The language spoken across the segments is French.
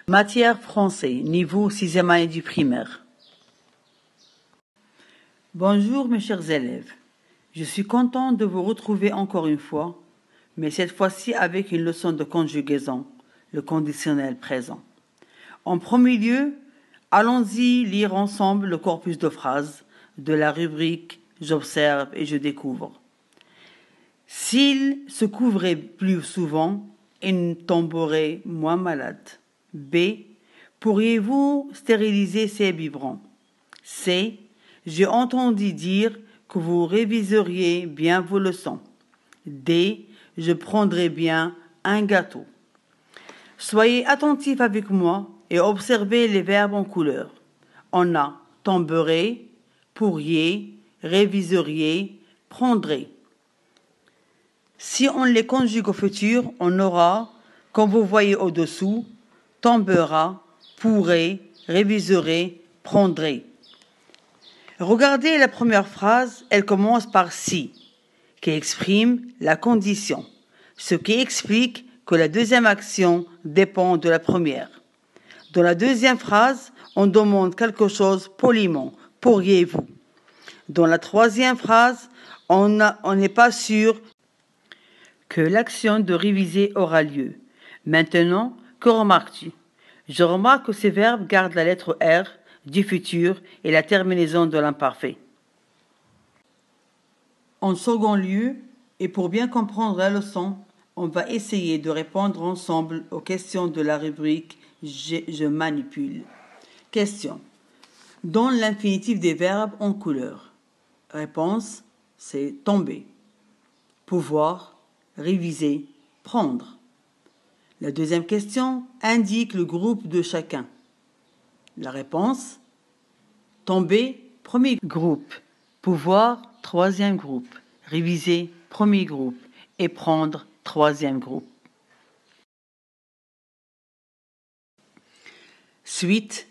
Matière français, niveau 6e année du primaire. Bonjour mes chers élèves, je suis content de vous retrouver encore une fois, mais cette fois-ci avec une leçon de conjugaison, le conditionnel présent. En premier lieu, allons-y lire ensemble le corpus de phrases de la rubrique « J'observe et je découvre ». S'il se couvrait plus souvent, il tomberait moins malade. B. Pourriez-vous stériliser ces biberons? C. J'ai entendu dire que vous réviseriez bien vos leçons. D. Je prendrai bien un gâteau. Soyez attentifs avec moi et observez les verbes en couleur. On a tomberait, pourriez, réviseriez, prendrez. Si on les conjugue au futur, on aura, comme vous voyez au-dessous, tombera, pourrait, réviserait, prendrait. Regardez la première phrase, elle commence par si, qui exprime la condition, ce qui explique que la deuxième action dépend de la première. Dans la deuxième phrase, on demande quelque chose poliment, pourriez-vous. Dans la troisième phrase, on n'est pas sûr que l'action de réviser aura lieu. Maintenant, que remarques-tu? Je remarque que ces verbes gardent la lettre R du futur et la terminaison de l'imparfait. En second lieu, et pour bien comprendre la leçon, on va essayer de répondre ensemble aux questions de la rubrique « Je manipule ». Question. Donne l'infinitif des verbes en couleur. Réponse, c'est tomber. Pouvoir, réviser, prendre. La deuxième question indique le groupe de chacun. La réponse, tomber, premier groupe, pouvoir, troisième groupe, réviser, premier groupe et prendre, troisième groupe. Suite,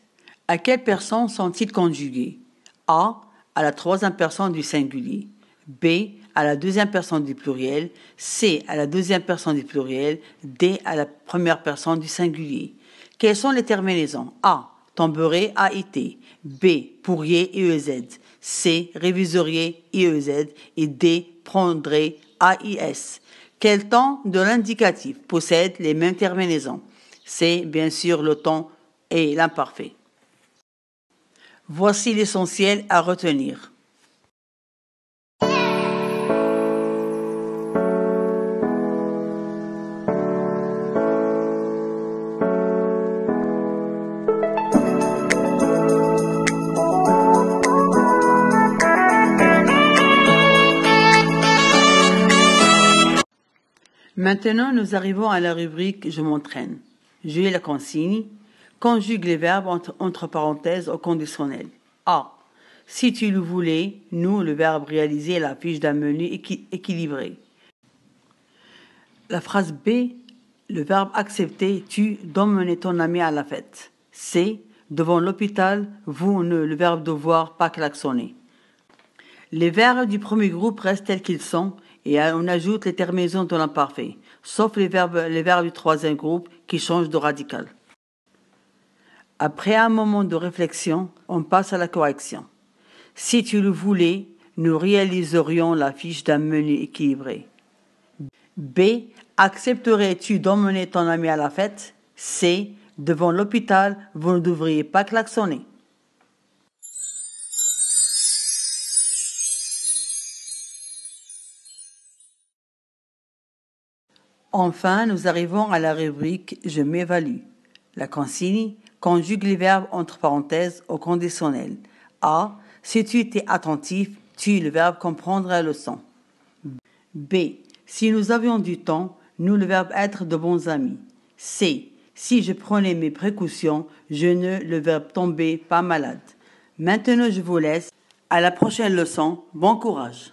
à quelle personne sont-ils conjugués? A, à la troisième personne du singulier. B, à la deuxième personne du pluriel, C à la deuxième personne du pluriel, D à la première personne du singulier. Quelles sont les terminaisons? A. Tomberait, AIT. B. Pourriez, IEZ. C. Réviseriez, IEZ. Et D. Prendrait, AIS. Quel temps de l'indicatif possède les mêmes terminaisons? C'est bien sûr le temps et l'imparfait. Voici l'essentiel à retenir. Maintenant, nous arrivons à la rubrique « Je m'entraîne ». Je lis la consigne. Conjugue les verbes entre parenthèses au conditionnel. A. Si tu le voulais, nous, le verbe réaliser la fiche d'un menu équilibré. La phrase B, le verbe accepter, tu d'emmener ton ami à la fête. C. Devant l'hôpital, vous, le verbe devoir, pas klaxonner. Les verbes du premier groupe restent tels qu'ils sont et on ajoute les terminaisons de l'imparfait, sauf les verbes du troisième groupe qui changent de radical. Après un moment de réflexion, on passe à la correction. Si tu le voulais, nous réaliserions la fiche d'un menu équilibré. B. Accepterais-tu d'emmener ton ami à la fête? C. Devant l'hôpital, vous ne devriez pas klaxonner. Enfin, nous arrivons à la rubrique « Je m'évalue ». La consigne conjugue les verbes entre parenthèses au conditionnel. A. Si tu étais attentif, tu, le verbe comprendre la leçon. B. Si nous avions du temps, nous, le verbe être de bons amis. C. Si je prenais mes précautions, je ne, le verbe tomber, pas malade. Maintenant, je vous laisse. À la prochaine leçon. Bon courage.